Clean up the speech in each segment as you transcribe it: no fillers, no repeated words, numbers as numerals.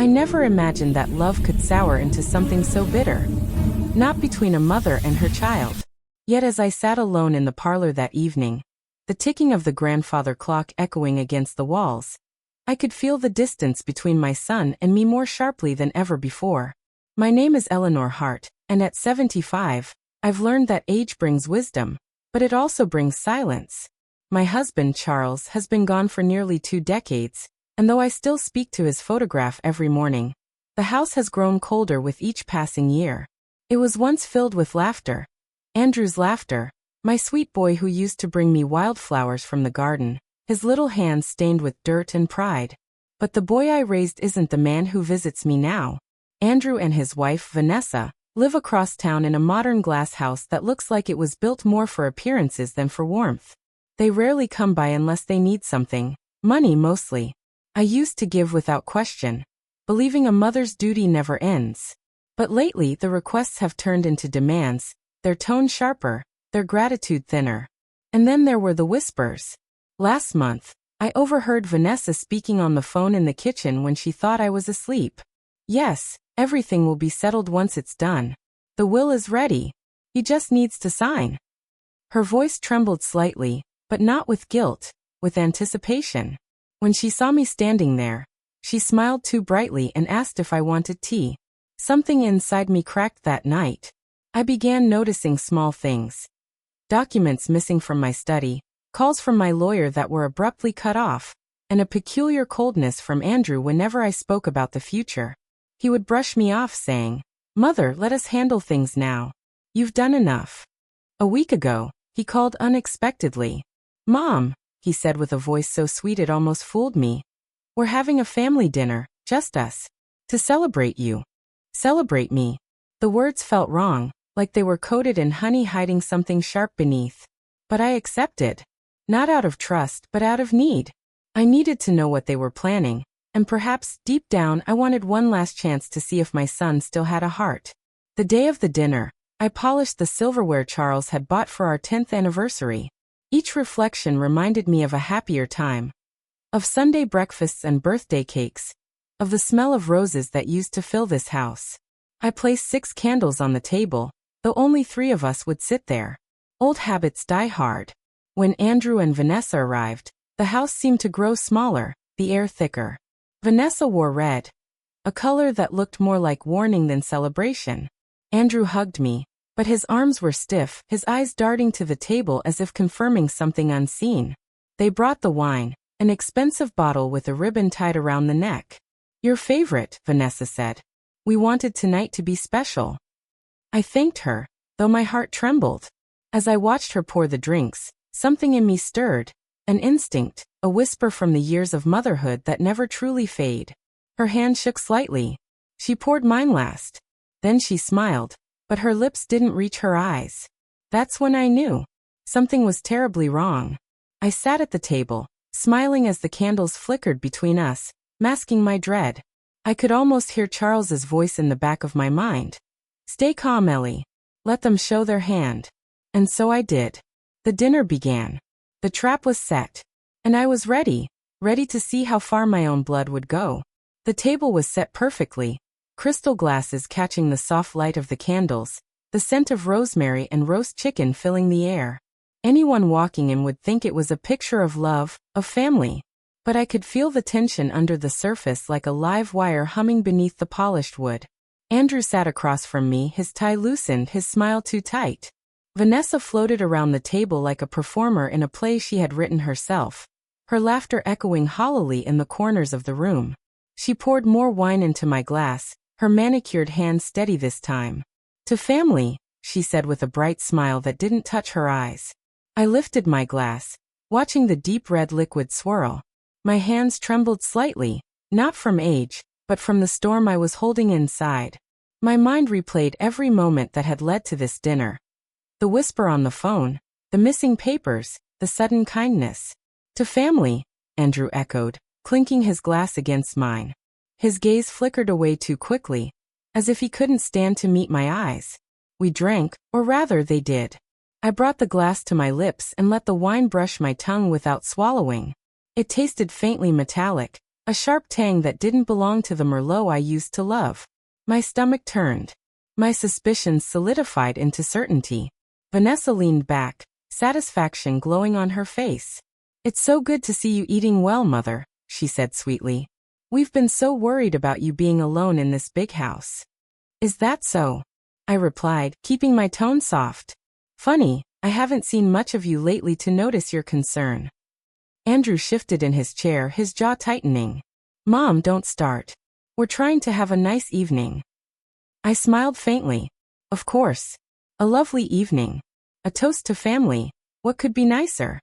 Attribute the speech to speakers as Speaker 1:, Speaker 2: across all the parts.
Speaker 1: I never imagined that love could sour into something so bitter. Not between a mother and her child. Yet as I sat alone in the parlor that evening, the ticking of the grandfather clock echoing against the walls, I could feel the distance between my son and me more sharply than ever before. My name is Eleanor Hart, and at 75, I've learned that age brings wisdom, but it also brings silence. My husband, Charles, has been gone for nearly 2 decades, and though I still speak to his photograph every morning, the house has grown colder with each passing year. It was once filled with laughter. Andrew's laughter, my sweet boy who used to bring me wildflowers from the garden, his little hands stained with dirt and pride. But the boy I raised isn't the man who visits me now. Andrew and his wife, Vanessa, live across town in a modern glass house that looks like it was built more for appearances than for warmth. They rarely come by unless they need something, money mostly. I used to give without question, believing a mother's duty never ends. But lately the requests have turned into demands, their tone sharper, their gratitude thinner. And then there were the whispers. Last month, I overheard Vanessa speaking on the phone in the kitchen when she thought I was asleep. Yes, everything will be settled once it's done. The will is ready. He just needs to sign. Her voice trembled slightly, but not with guilt, with anticipation. When she saw me standing there, she smiled too brightly and asked if I wanted tea. Something inside me cracked that night. I began noticing small things. Documents missing from my study, calls from my lawyer that were abruptly cut off, and a peculiar coldness from Andrew whenever I spoke about the future. He would brush me off saying, "Mother, let us handle things now. You've done enough." A week ago, he called unexpectedly. "Mom," he said with a voice so sweet it almost fooled me. "We're having a family dinner, just us. To celebrate you." Celebrate me. The words felt wrong, like they were coated in honey hiding something sharp beneath. But I accepted. Not out of trust, but out of need. I needed to know what they were planning, and perhaps, deep down, I wanted one last chance to see if my son still had a heart. The day of the dinner, I polished the silverware Charles had bought for our 10th anniversary. Each reflection reminded me of a happier time. Of Sunday breakfasts and birthday cakes. Of the smell of roses that used to fill this house. I placed 6 candles on the table, though only 3 of us would sit there. Old habits die hard. When Andrew and Vanessa arrived, the house seemed to grow smaller, the air thicker. Vanessa wore red, a color that looked more like warning than celebration. Andrew hugged me, but his arms were stiff, his eyes darting to the table as if confirming something unseen. They brought the wine, an expensive bottle with a ribbon tied around the neck. "Your favorite," Vanessa said. "We wanted tonight to be special." I thanked her, though my heart trembled. As I watched her pour the drinks, something in me stirred, an instinct, a whisper from the years of motherhood that never truly fade. Her hand shook slightly. She poured mine last. Then she smiled, but her lips didn't reach her eyes. That's when I knew. Something was terribly wrong. I sat at the table, smiling as the candles flickered between us, masking my dread. I could almost hear Charles's voice in the back of my mind. "Stay calm, Ellie. Let them show their hand." And so I did. The dinner began. The trap was set. And I was ready to see how far my own blood would go. The table was set perfectly, crystal glasses catching the soft light of the candles, the scent of rosemary and roast chicken filling the air. Anyone walking in would think it was a picture of love, of family. But I could feel the tension under the surface like a live wire humming beneath the polished wood. Andrew sat across from me, his tie loosened, his smile too tight. Vanessa floated around the table like a performer in a play she had written herself, her laughter echoing hollowly in the corners of the room. She poured more wine into my glass, her manicured hand steady this time. "To family," she said with a bright smile that didn't touch her eyes. I lifted my glass, watching the deep red liquid swirl. My hands trembled slightly, not from age, but from the storm I was holding inside. My mind replayed every moment that had led to this dinner. The whisper on the phone, the missing papers, the sudden kindness. "To family," Andrew echoed, clinking his glass against mine. His gaze flickered away too quickly, as if he couldn't stand to meet my eyes. We drank, or rather they did. I brought the glass to my lips and let the wine brush my tongue without swallowing. It tasted faintly metallic, A sharp tang that didn't belong to the Merlot I used to love. My stomach turned. My suspicions solidified into certainty. Vanessa leaned back, satisfaction glowing on her face. "It's so good to see you eating well, Mother," she said sweetly. "We've been so worried about you being alone in this big house." "Is that so?" I replied, keeping my tone soft. "Funny, I haven't seen much of you lately to notice your concern." Andrew shifted in his chair, his jaw tightening. "Mom, don't start. We're trying to have a nice evening." I smiled faintly. Of course. A lovely evening. A toast to family. What could be nicer?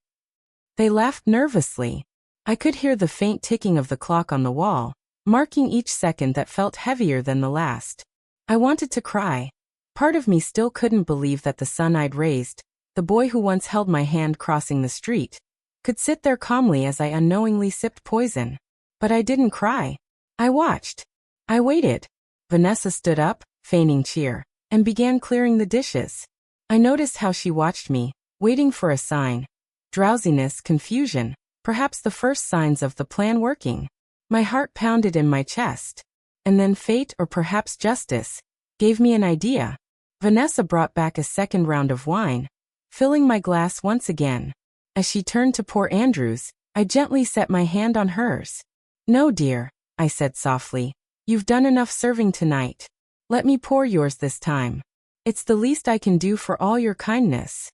Speaker 1: They laughed nervously. I could hear the faint ticking of the clock on the wall, marking each second that felt heavier than the last. I wanted to cry. Part of me still couldn't believe that the son I'd raised, the boy who once held my hand crossing the street, could sit there calmly as I unknowingly sipped poison. But I didn't cry. I watched. I waited. Vanessa stood up, feigning cheer, and began clearing the dishes. I noticed how she watched me, waiting for a sign. Drowsiness, confusion, perhaps the first signs of the plan working. My heart pounded in my chest. And then fate, or perhaps justice, gave me an idea. Vanessa brought back a second round of wine, filling my glass once again. As she turned to pour Andrew's, I gently set my hand on hers. "No, dear," I said softly. "You've done enough serving tonight. Let me pour yours this time. It's the least I can do for all your kindness."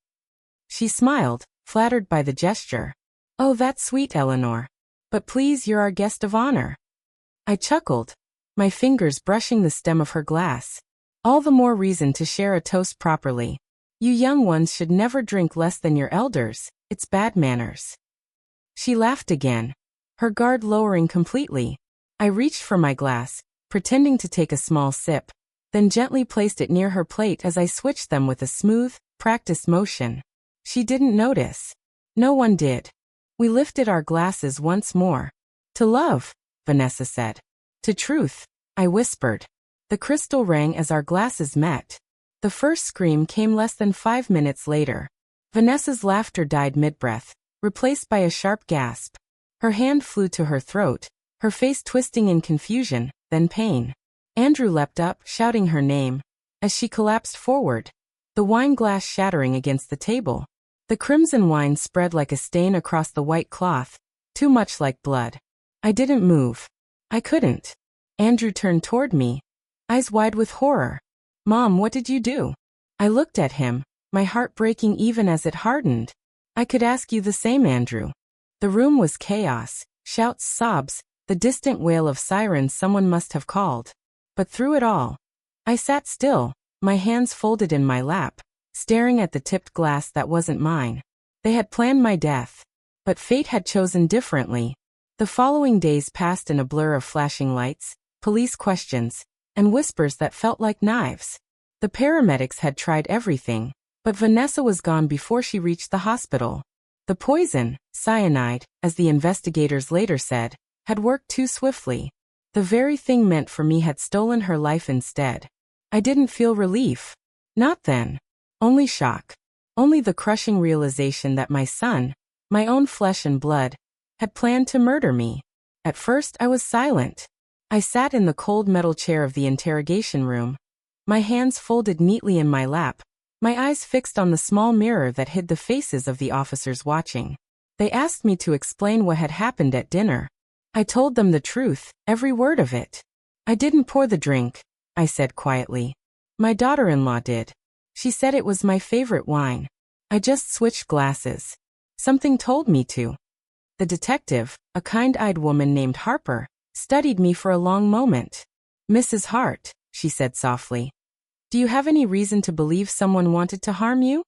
Speaker 1: She smiled, flattered by the gesture. "Oh, that's sweet, Eleanor. But please, you're our guest of honor." I chuckled, my fingers brushing the stem of her glass. All the more reason to share a toast properly. You young ones should never drink less than your elders. It's bad manners. She laughed again, her guard lowering completely. I reached for my glass, pretending to take a small sip, then gently placed it near her plate as I switched them with a smooth, practiced motion. She didn't notice. No one did. We lifted our glasses once more. "To love," Vanessa said. "To truth," I whispered. The crystal rang as our glasses met. The first scream came less than 5 minutes later. Vanessa's laughter died mid-breath, replaced by a sharp gasp. Her hand flew to her throat, her face twisting in confusion, then pain. Andrew leapt up, shouting her name. As she collapsed forward, the wine glass shattering against the table. The crimson wine spread like a stain across the white cloth, too much like blood. I didn't move. I couldn't. Andrew turned toward me, eyes wide with horror. "Mom, what did you do?" I looked at him, my heart breaking even as it hardened. "I could ask you the same, Andrew." The room was chaos, shouts, sobs, the distant wail of sirens someone must have called. But through it all, I sat still, my hands folded in my lap, staring at the tipped glass that wasn't mine. They had planned my death, but fate had chosen differently. The following days passed in a blur of flashing lights, police questions, and whispers that felt like knives. The paramedics had tried everything, but Vanessa was gone before she reached the hospital. The poison, cyanide, as the investigators later said, had worked too swiftly. The very thing meant for me had stolen her life instead. I didn't feel relief. Not then. Only shock. Only the crushing realization that my son, my own flesh and blood, had planned to murder me. At first I was silent. I sat in the cold metal chair of the interrogation room, my hands folded neatly in my lap, my eyes fixed on the small mirror that hid the faces of the officers watching. They asked me to explain what had happened at dinner. I told them the truth, every word of it. "I didn't pour the drink," I said quietly. "My daughter-in-law did. She said it was my favorite wine. I just switched glasses. Something told me to." The detective, a kind-eyed woman named Harper, studied me for a long moment. "Mrs. Hart," she said softly, "do you have any reason to believe someone wanted to harm you?"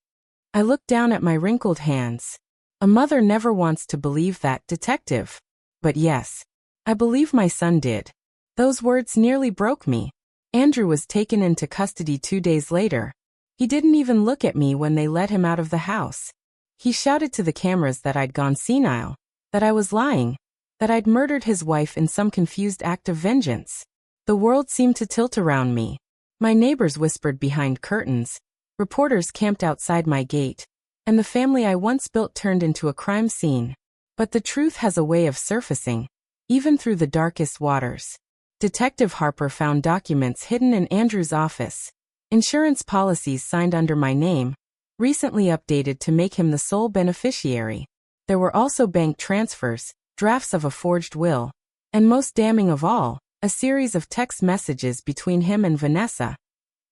Speaker 1: I looked down at my wrinkled hands. A mother never wants to believe that, detective. But yes, I believe my son did. Those words nearly broke me. Andrew was taken into custody 2 days later. He didn't even look at me when they let him out of the house. He shouted to the cameras that I'd gone senile, that I was lying, that I'd murdered his wife in some confused act of vengeance. The world seemed to tilt around me. My neighbors whispered behind curtains, reporters camped outside my gate, and the family I once built turned into a crime scene. But the truth has a way of surfacing. even through the darkest waters. Detective Harper found documents hidden in Andrew's office. Insurance policies signed under my name, recently updated to make him the sole beneficiary. There were also bank transfers, drafts of a forged will, and most damning of all, a series of text messages between him and Vanessa.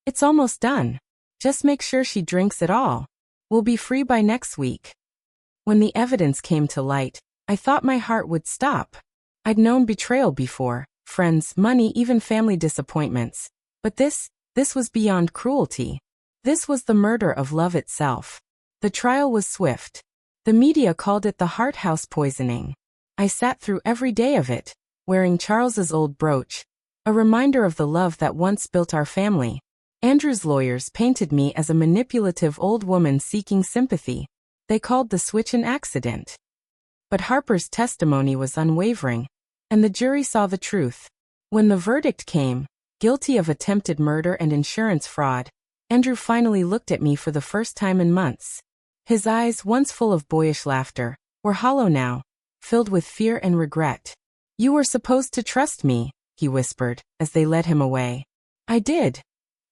Speaker 1: "It's almost done. Just make sure she drinks it all. We'll be free by next week." When the evidence came to light, I thought my heart would stop. I'd known betrayal before, friends, money, even family disappointments. But this was beyond cruelty. This was the murder of love itself. The trial was swift. The media called it the Heart House poisoning. I sat through every day of it, wearing Charles's old brooch, a reminder of the love that once built our family. Andrew's lawyers painted me as a manipulative old woman seeking sympathy. They called the switch an accident. But Harper's testimony was unwavering, and the jury saw the truth. When the verdict came, guilty of attempted murder and insurance fraud, Andrew finally looked at me for the first time in months. His eyes, once full of boyish laughter, were hollow now, filled with fear and regret. "You were supposed to trust me," he whispered, as they led him away. "I did,"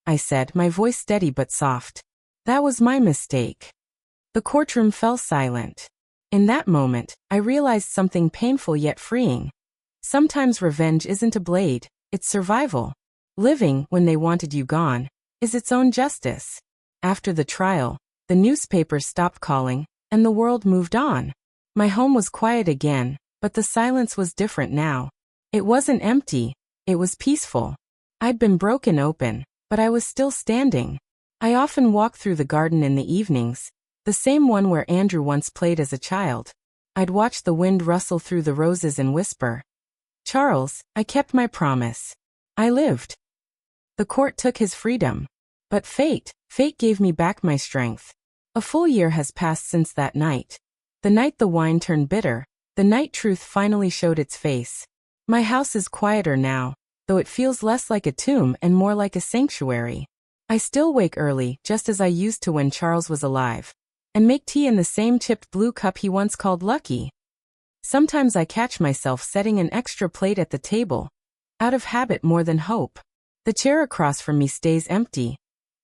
Speaker 1: I said, my voice steady but soft. "That was my mistake." The courtroom fell silent. In that moment, I realized something painful yet freeing. Sometimes revenge isn't a blade, it's survival. Living, when they wanted you gone, is its own justice. After the trial, the newspapers stopped calling, and the world moved on. My home was quiet again, but the silence was different now. It wasn't empty, it was peaceful. I'd been broken open, but I was still standing. I often walked through the garden in the evenings, the same one where Andrew once played as a child. I'd watch the wind rustle through the roses and whisper, "Charles, I kept my promise. I lived." The court took his freedom. But fate gave me back my strength. A full year has passed since that night. The night the wine turned bitter, the night truth finally showed its face. My house is quieter now, though it feels less like a tomb and more like a sanctuary. I still wake early, just as I used to when Charles was alive, and make tea in the same chipped blue cup he once called lucky. Sometimes I catch myself setting an extra plate at the table, out of habit more than hope. The chair across from me stays empty,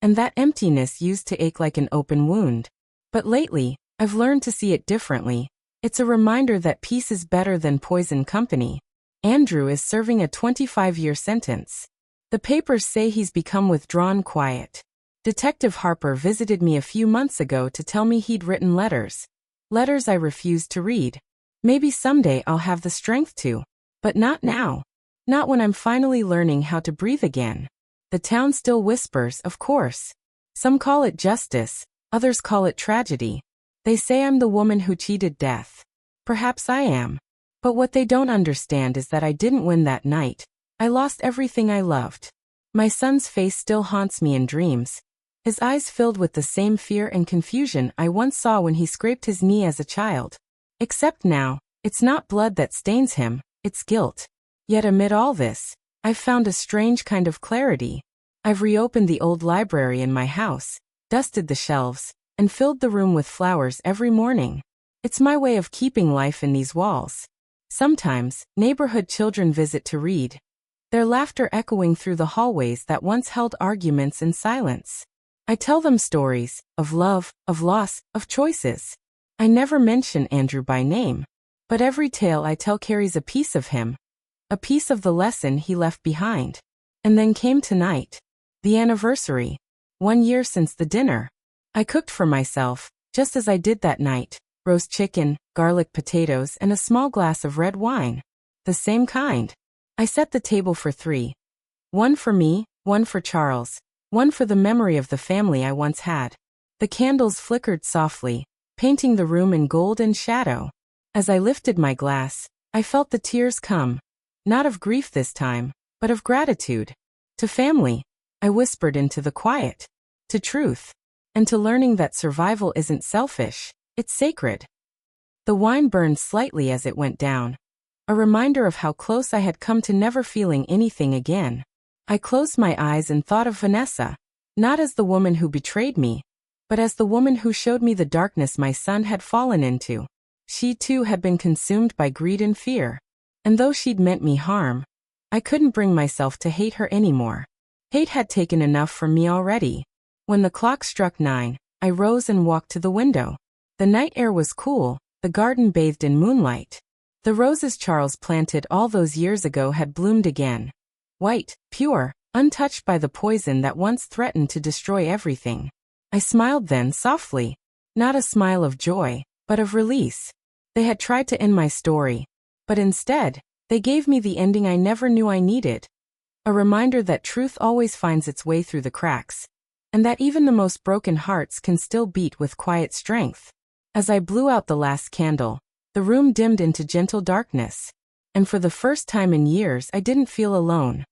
Speaker 1: and that emptiness used to ache like an open wound. But lately, I've learned to see it differently. It's a reminder that peace is better than poison company. Andrew is serving a 25-year sentence. The papers say he's become withdrawn quiet. Detective Harper visited me a few months ago to tell me he'd written letters. Letters I refused to read. Maybe someday I'll have the strength to. But not now. Not when I'm finally learning how to breathe again. The town still whispers, of course. Some call it justice, others call it tragedy. They say I'm the woman who cheated death. Perhaps I am. But what they don't understand is that I didn't win that night. I lost everything I loved. My son's face still haunts me in dreams. His eyes filled with the same fear and confusion I once saw when he scraped his knee as a child. Except now, it's not blood that stains him, it's guilt. Yet amid all this, I've found a strange kind of clarity. I've reopened the old library in my house, dusted the shelves, and filled the room with flowers every morning. It's my way of keeping life in these walls. Sometimes, neighborhood children visit to read, their laughter echoing through the hallways that once held arguments in silence. I tell them stories, of love, of loss, of choices. I never mention Andrew by name, but every tale I tell carries a piece of him, a piece of the lesson he left behind. And then came tonight. The anniversary. 1 year since the dinner. I cooked for myself, just as I did that night. Roast chicken, garlic potatoes, and a small glass of red wine. The same kind. I set the table for 3. 1 for me, 1 for Charles, 1 for the memory of the family I once had. The candles flickered softly, painting the room in gold and shadow. As I lifted my glass, I felt the tears come. Not of grief this time, but of gratitude. To family, I whispered into the quiet. To truth. And to learning that survival isn't selfish, it's sacred. The wine burned slightly as it went down. A reminder of how close I had come to never feeling anything again. I closed my eyes and thought of Vanessa. Not as the woman who betrayed me, but as the woman who showed me the darkness my son had fallen into. She too had been consumed by greed and fear. And though she'd meant me harm, I couldn't bring myself to hate her anymore. Hate had taken enough from me already. When the clock struck 9, I rose and walked to the window. The night air was cool, the garden bathed in moonlight. The roses Charles planted all those years ago had bloomed again. White, pure, untouched by the poison that once threatened to destroy everything. I smiled then softly, not a smile of joy, but of release. They had tried to end my story, but instead, they gave me the ending I never knew I needed. A reminder that truth always finds its way through the cracks, and that even the most broken hearts can still beat with quiet strength. As I blew out the last candle, the room dimmed into gentle darkness, and for the first time in years I didn't feel alone.